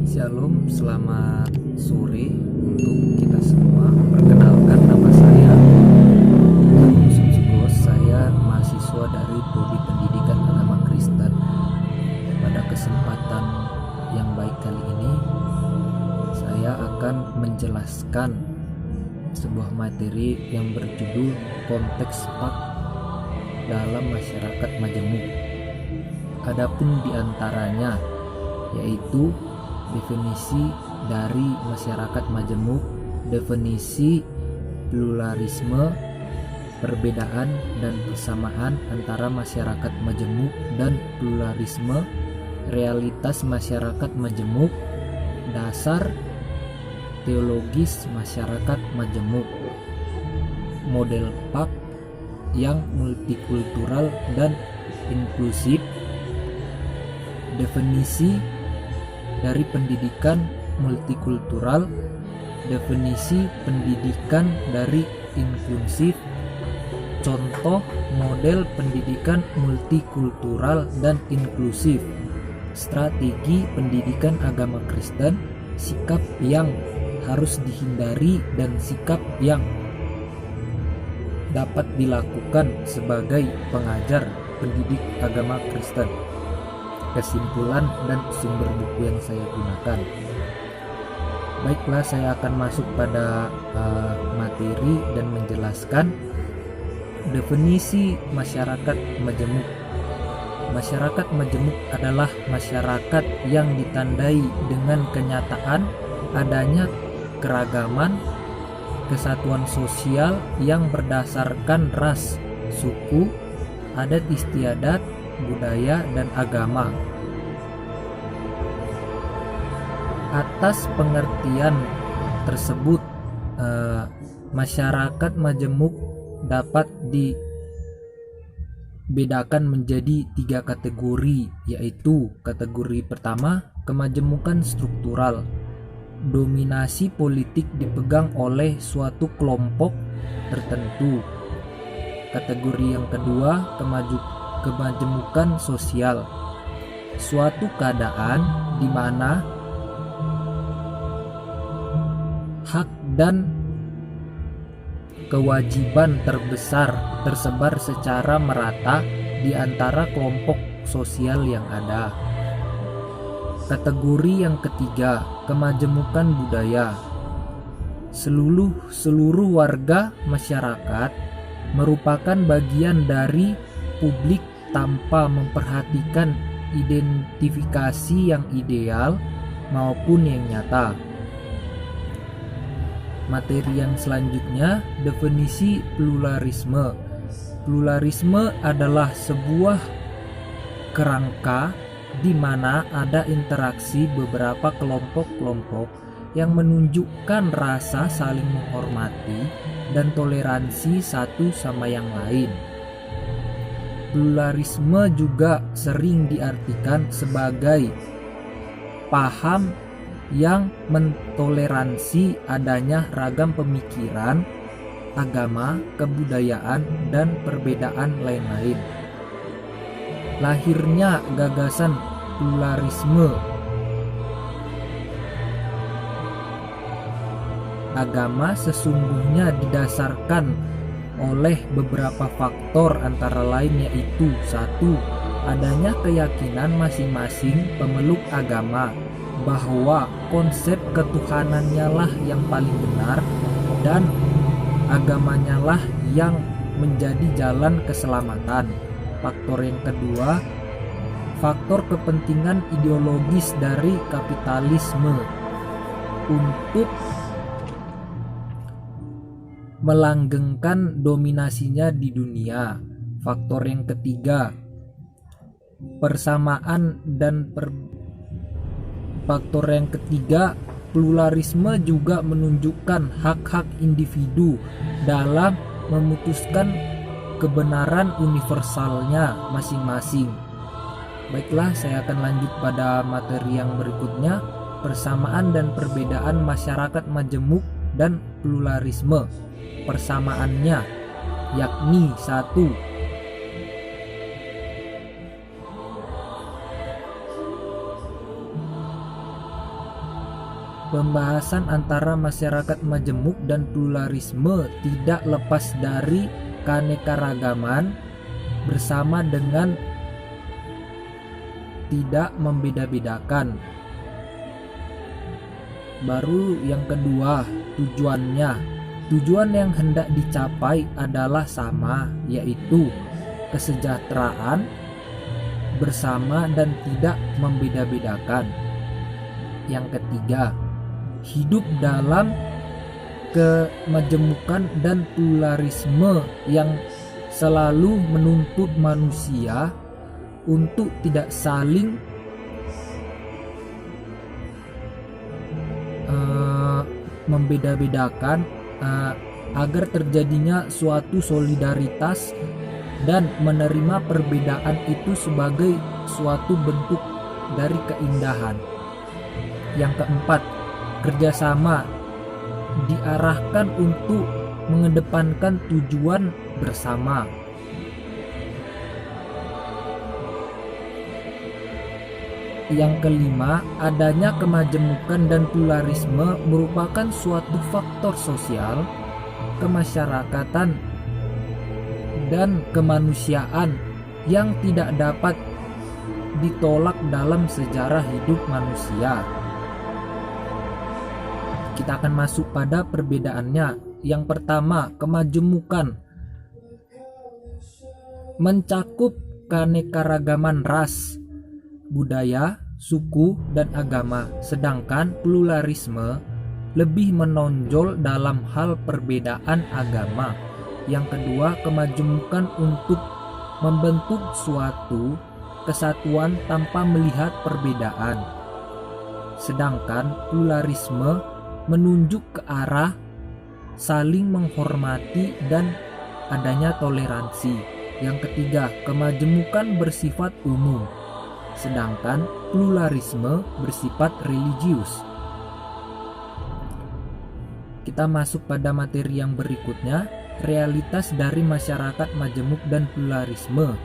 Shalom, selamat sore untuk kita semua. Perkenalkan, nama saya Agung Sugos. Saya mahasiswa dari Prodi Pendidikan Agama Kristen. Pada kesempatan yang baik kali ini, saya akan menjelaskan sebuah materi yang berjudul konteks PAK dalam masyarakat majemuk. Adapun diantaranya yaitu definisi dari masyarakat majemuk, definisi pluralisme, perbedaan dan persamaan antara masyarakat majemuk dan pluralisme, realitas masyarakat majemuk, dasar teologis masyarakat majemuk, model PAK yang multikultural dan inklusif, definisi dari pendidikan multikultural, definisi pendidikan dari inklusif, contoh model pendidikan multikultural dan inklusif, strategi pendidikan agama Kristen, sikap yang harus dihindari dan sikap yang dapat dilakukan sebagai pengajar pendidik agama Kristen. Kesimpulan dan sumber buku yang saya gunakan. Baiklah, saya akan masuk pada materi dan menjelaskan definisi masyarakat majemuk. Masyarakat majemuk adalah masyarakat yang ditandai dengan kenyataan adanya keragaman, kesatuan sosial yang berdasarkan ras, suku, adat istiadat, budaya, dan agama. Atas pengertian tersebut, masyarakat majemuk dapat dibedakan menjadi 3 kategori, yaitu kategori pertama, kemajemukan struktural. Dominasi politik dipegang oleh suatu kelompok tertentu. Kategori yang kedua, kemajemukan sosial, suatu keadaan di mana hak dan kewajiban terbesar tersebar secara merata di antara kelompok sosial yang ada. Kategori yang ketiga, kemajemukan budaya. Seluruh warga masyarakat merupakan bagian dari publik tanpa memperhatikan identifikasi yang ideal maupun yang nyata. Materi yang selanjutnya, definisi pluralisme. Pluralisme adalah sebuah kerangka di mana ada interaksi beberapa kelompok-kelompok yang menunjukkan rasa saling menghormati dan toleransi satu sama yang lain. Pluralisme juga sering diartikan sebagai paham yang mentoleransi adanya ragam pemikiran, agama, kebudayaan, dan perbedaan lain-lain. Lahirnya gagasan pluralisme agama sesungguhnya didasarkan oleh beberapa faktor, antara lain yaitu: 1. Adanya keyakinan masing-masing pemeluk agama bahwa konsep ketuhanannya lah yang paling benar dan agamanya lah yang menjadi jalan keselamatan. Faktor yang kedua, faktor kepentingan ideologis dari kapitalisme untuk melanggengkan dominasinya di dunia. Faktor yang ketiga, persamaan dan faktor yang ketiga, pluralisme juga menunjukkan hak-hak individu dalam memutuskan kebenaran universalnya masing-masing. Baiklah, saya akan lanjut pada materi yang berikutnya, persamaan dan perbedaan masyarakat majemuk dan pluralisme. Persamaannya yakni: 1. Pembahasan antara masyarakat majemuk dan pluralisme tidak lepas dari keanekaragaman bersama dengan tidak membeda-bedakan. Baru yang kedua, tujuannya. Tujuan yang hendak dicapai adalah sama, yaitu kesejahteraan bersama dan tidak membeda-bedakan. Yang ketiga, hidup dalam kemajemukan dan pluralisme yang selalu menuntut manusia untuk tidak saling membeda-bedakan agar terjadinya suatu solidaritas dan menerima perbedaan itu sebagai suatu bentuk dari keindahan. Yang keempat, kerjasama diarahkan untuk mengedepankan tujuan bersama. Yang kelima, adanya kemajemukan dan pluralisme merupakan suatu faktor sosial, kemasyarakatan, dan kemanusiaan yang tidak dapat ditolak dalam sejarah hidup manusia. Kita akan masuk pada perbedaannya. Yang pertama, kemajemukan mencakup keanekaragaman ras, budaya, suku, dan agama, sedangkan pluralisme lebih menonjol dalam hal perbedaan agama. Yang kedua, kemajemukan untuk membentuk suatu kesatuan tanpa melihat perbedaan, sedangkan pluralisme menunjuk ke arah saling menghormati dan adanya toleransi. Yang ketiga, kemajemukan bersifat umum, sedangkan pluralisme bersifat religius. Kita masuk pada materi yang berikutnya, realitas dari masyarakat majemuk dan pluralisme.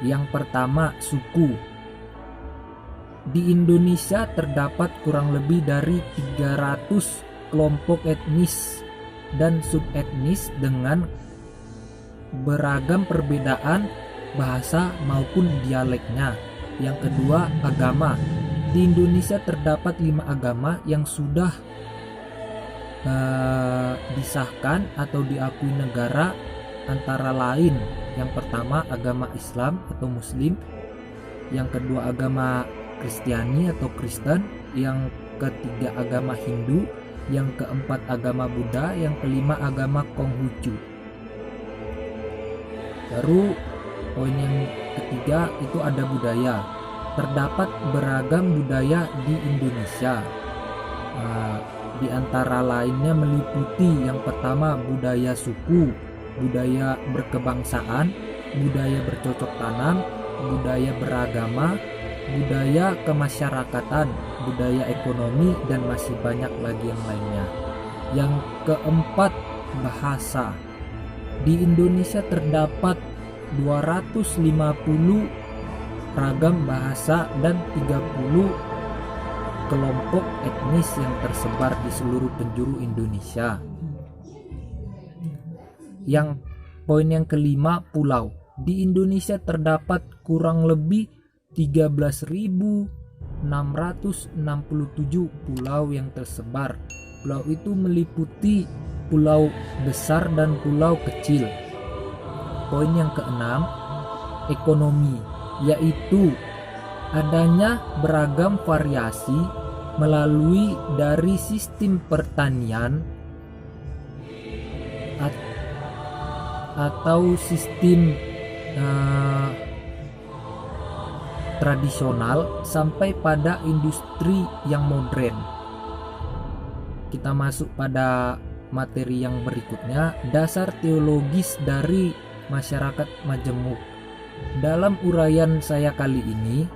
Yang pertama, suku. Di Indonesia terdapat kurang lebih dari 300 kelompok etnis dan subetnis dengan beragam perbedaan bahasa maupun dialeknya. Yang kedua, agama. Di Indonesia terdapat 5 agama yang sudah disahkan atau diakui negara, antara lain yang pertama agama Islam atau Muslim, yang kedua agama Kristiani atau Kristen, yang ketiga agama Hindu, yang keempat agama Buddha, yang kelima agama Konghucu. Baru poin yang ketiga itu ada budaya. Terdapat beragam budaya di Indonesia. Di antara lainnya meliputi yang pertama budaya suku, budaya berkebangsaan, budaya bercocok tanam, budaya beragama, budaya kemasyarakatan, budaya ekonomi, dan masih banyak lagi yang lainnya. Yang keempat, bahasa. Di Indonesia terdapat 250 ragam bahasa dan 30 kelompok etnis yang tersebar di seluruh penjuru Indonesia. Yang poin yang kelima, pulau. Di Indonesia terdapat kurang lebih 13.667 pulau yang tersebar. Pulau itu meliputi pulau besar dan pulau kecil. Poin yang keenam, ekonomi, yaitu adanya beragam variasi melalui dari sistem pertanian atau sistem tradisional sampai pada industri yang modern. Kita masuk pada materi yang berikutnya, dasar teologis dari masyarakat majemuk. Dalam uraian saya kali ini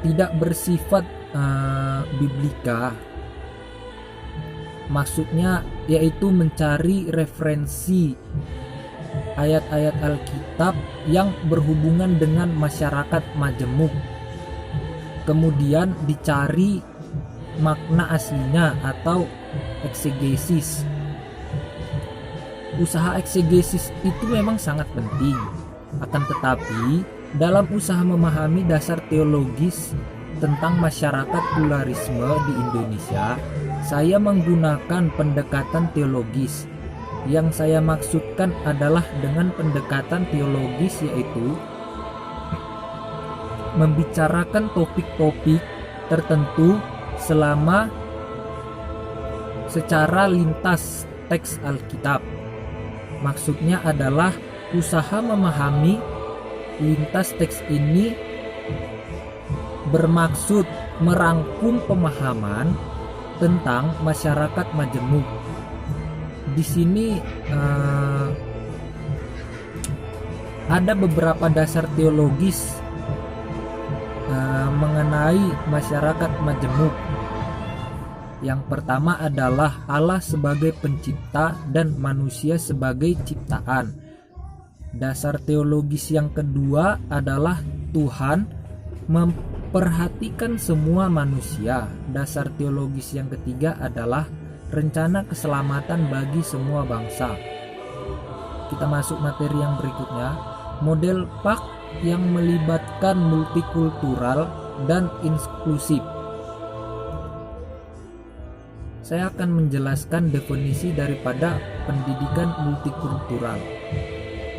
tidak bersifat biblika, maksudnya yaitu mencari referensi ayat-ayat Alkitab yang berhubungan dengan masyarakat majemuk, kemudian dicari makna aslinya atau eksegesis. Usaha eksegesis itu memang sangat penting. Akan tetapi, dalam usaha memahami dasar teologis tentang masyarakat pluralisme di Indonesia, saya menggunakan pendekatan teologis. Yang saya maksudkan adalah dengan pendekatan teologis yaitu membicarakan topik-topik tertentu secara lintas teks Alkitab. Maksudnya adalah usaha memahami lintas teks ini bermaksud merangkum pemahaman tentang masyarakat majemuk. Di sini ada beberapa dasar teologis mengenai masyarakat majemuk. Yang pertama adalah Allah sebagai pencipta dan manusia sebagai ciptaan. Dasar teologis yang kedua adalah Tuhan memperhatikan semua manusia. Dasar teologis yang ketiga adalah rencana keselamatan bagi semua bangsa. Kita masuk materi yang berikutnya, model PAK yang melibatkan multikultural dan inklusif. Saya akan menjelaskan definisi daripada pendidikan multikultural.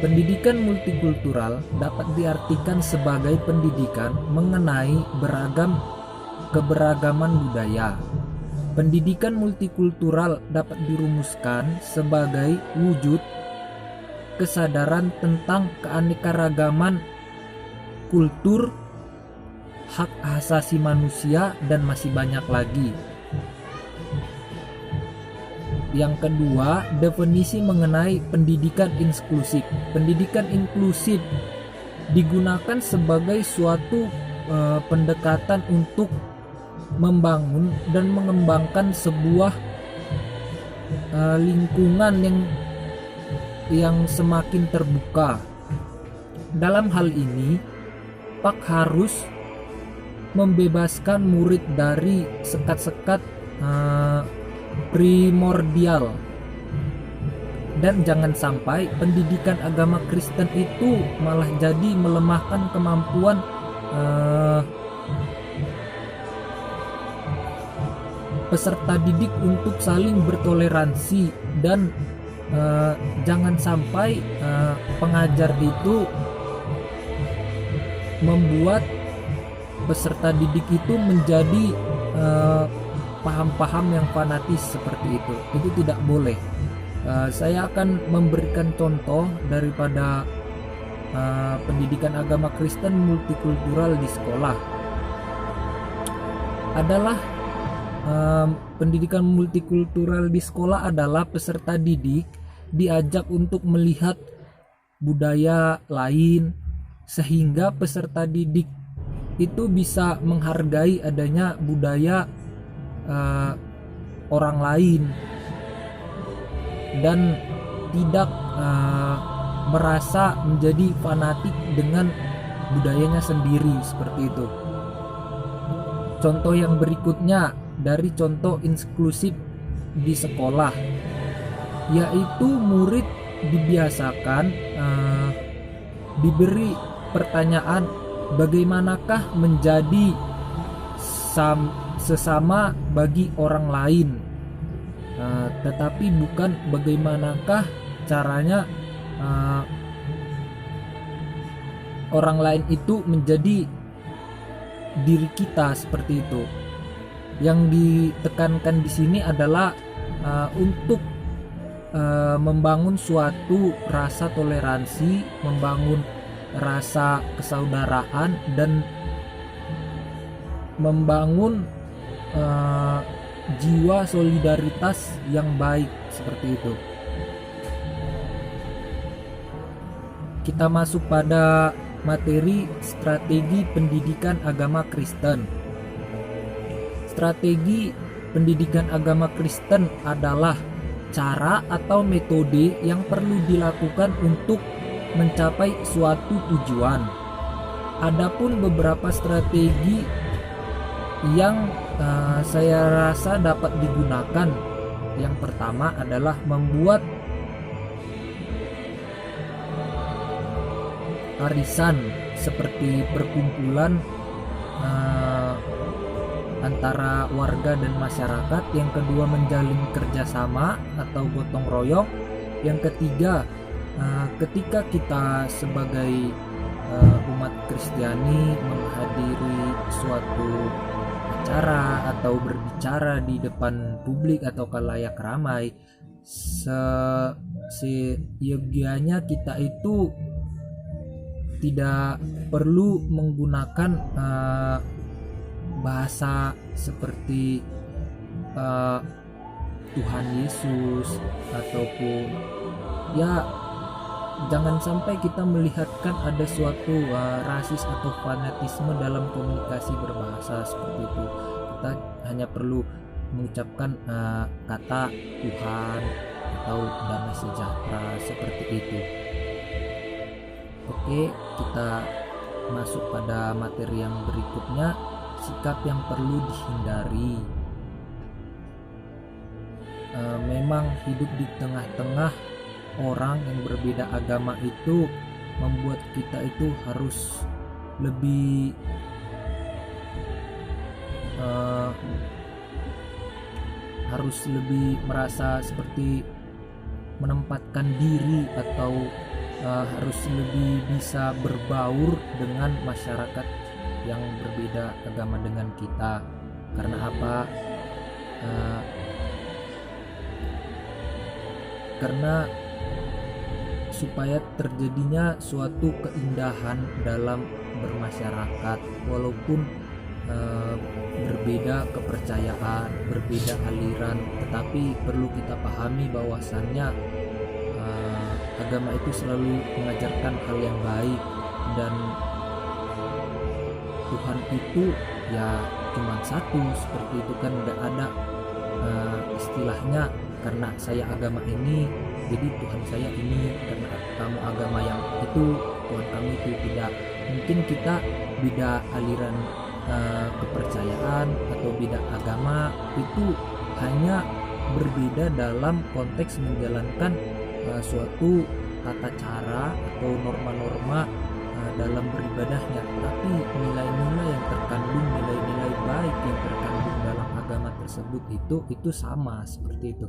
Pendidikan multikultural dapat diartikan sebagai pendidikan mengenai keberagaman budaya. Pendidikan multikultural dapat dirumuskan sebagai wujud kesadaran tentang keanekaragaman kultur, hak asasi manusia, dan masih banyak lagi. Yang kedua, definisi mengenai pendidikan inklusif. Pendidikan inklusif digunakan sebagai suatu pendekatan untuk membangun dan mengembangkan sebuah lingkungan yang semakin terbuka. Dalam hal ini, PAK harus membebaskan murid dari sekat-sekat primordial, dan jangan sampai pendidikan agama Kristen itu malah jadi melemahkan kemampuan peserta didik untuk saling bertoleransi, dan jangan sampai pengajar itu membuat peserta didik itu menjadi paham-paham yang fanatis seperti itu. Itu tidak boleh. Saya akan memberikan contoh daripada pendidikan agama Kristen multikultural di sekolah. Pendidikan multikultural di sekolah adalah peserta didik diajak untuk melihat budaya lain, sehingga peserta didik itu bisa menghargai adanya budaya orang lain dan tidak merasa menjadi fanatik dengan budayanya sendiri seperti itu. Contoh yang berikutnya dari contoh inklusif di sekolah, yaitu murid dibiasakan diberi pertanyaan bagaimanakah menjadi sesama bagi orang lain, tetapi bukan bagaimanakah caranya orang lain itu menjadi diri kita seperti itu. Yang ditekankan di sini adalah untuk membangun suatu rasa toleransi, membangun rasa kesaudaraan, dan membangun jiwa solidaritas yang baik seperti itu. Kita masuk pada materi strategi pendidikan agama Kristen. Strategi pendidikan agama Kristen adalah cara atau metode yang perlu dilakukan untuk mencapai suatu tujuan. Adapun beberapa strategi yang saya rasa dapat digunakan. Yang pertama adalah membuat arisan seperti perkumpulan antara warga dan masyarakat. Yang kedua, menjalin kerjasama atau gotong royong. Yang ketiga, ketika kita sebagai umat Kristiani menghadiri suatu acara atau berbicara di depan publik atau khalayak ramai, seyogianya kita itu tidak perlu menggunakan bahasa seperti Tuhan Yesus, ataupun ya jangan sampai kita melihatkan ada suatu rasis atau fanatisme dalam komunikasi berbahasa seperti itu. Kita hanya perlu mengucapkan kata Tuhan atau damai sejahtera seperti itu. Oke, kita masuk pada materi yang berikutnya, sikap yang perlu dihindari. Memang hidup di tengah-tengah orang yang berbeda agama itu membuat kita itu harus lebih merasa seperti menempatkan diri, atau harus lebih bisa berbaur dengan masyarakat yang berbeda agama dengan kita. Karena apa? Karena supaya terjadinya suatu keindahan dalam bermasyarakat, walaupun berbeda kepercayaan, berbeda aliran, tetapi perlu kita pahami bahwasannya agama itu selalu mengajarkan hal yang baik, dan Tuhan itu ya cuma satu seperti itu kan. Nggak ada istilahnya karena saya agama ini jadi Tuhan saya ini, karena kamu agama yang itu Tuhan kamu itu. Tidak, mungkin kita beda aliran kepercayaan atau beda agama, itu hanya berbeda dalam konteks menjalankan suatu tata cara atau norma-norma dalam beribadahnya, tapi nilai-nilai yang terkandung, nilai-nilai baik yang terkandung dalam agama tersebut itu sama seperti itu.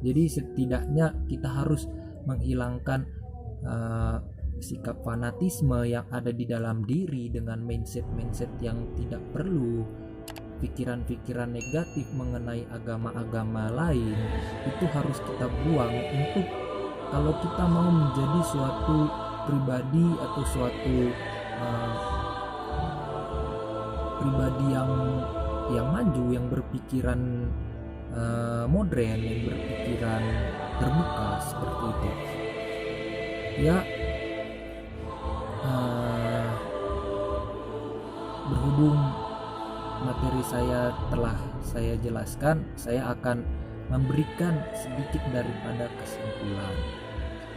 Jadi setidaknya kita harus menghilangkan sikap fanatisme yang ada di dalam diri dengan mindset yang tidak perlu. Pikiran-pikiran negatif mengenai agama-agama lain itu harus kita buang, untuk kalau kita mau menjadi suatu pribadi atau suatu pribadi yang maju, yang berpikiran modern, yang berpikiran terbuka seperti itu. Ya, berhubung materi saya telah saya jelaskan, saya akan memberikan sedikit daripada kesimpulan.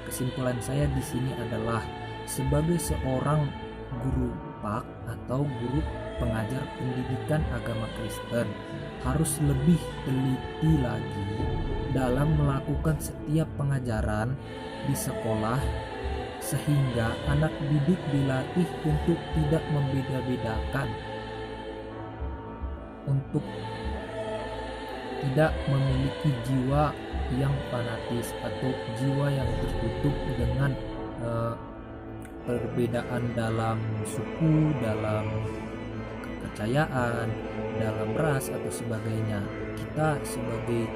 Kesimpulan saya di sini adalah, sebagai seorang guru PAK atau guru pengajar pendidikan agama Kristen, harus lebih teliti lagi dalam melakukan setiap pengajaran di sekolah, sehingga anak didik dilatih untuk tidak membeda-bedakan, untuk tidak memiliki jiwa yang fanatis atau jiwa yang tertutup dengan perbedaan dalam suku, dalam kepercayaan, dalam ras atau sebagainya. Kita sebagai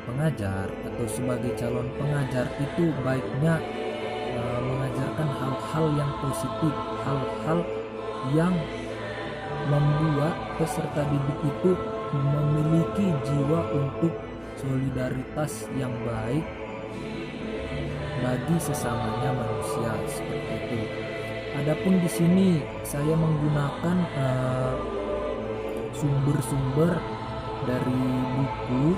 pengajar atau sebagai calon pengajar itu baiknya mengajarkan hal-hal yang positif, hal-hal yang membuat peserta didik itu memiliki jiwa untuk solidaritas yang baik bagi sesamanya manusia seperti itu. Adapun di sini saya menggunakan sumber-sumber dari buku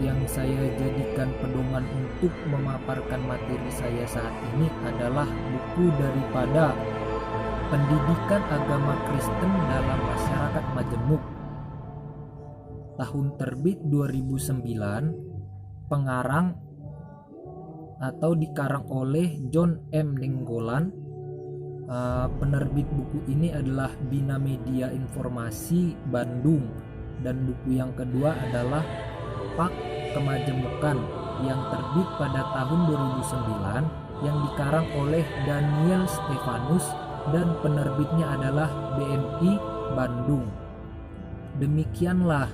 yang saya jadikan pedoman untuk memaparkan materi saya saat ini adalah buku daripada Pendidikan agama Kristen dalam masyarakat majemuk. Tahun terbit 2009. Pengarang atau dikarang oleh John M. Nenggolan. Penerbit buku ini adalah Bina Media Informasi Bandung, dan buku yang kedua adalah Pak Kemajemukan yang terbit pada tahun 2009 yang dikarang oleh Daniel Stefanus dan penerbitnya adalah BMI Bandung. Demikianlah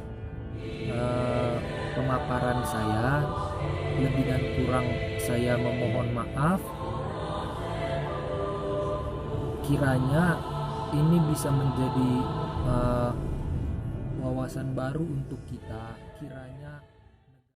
pemaparan saya, lebih dan kurang saya memohon maaf. Kiranya ini bisa menjadi wawasan baru untuk kita. Kiranya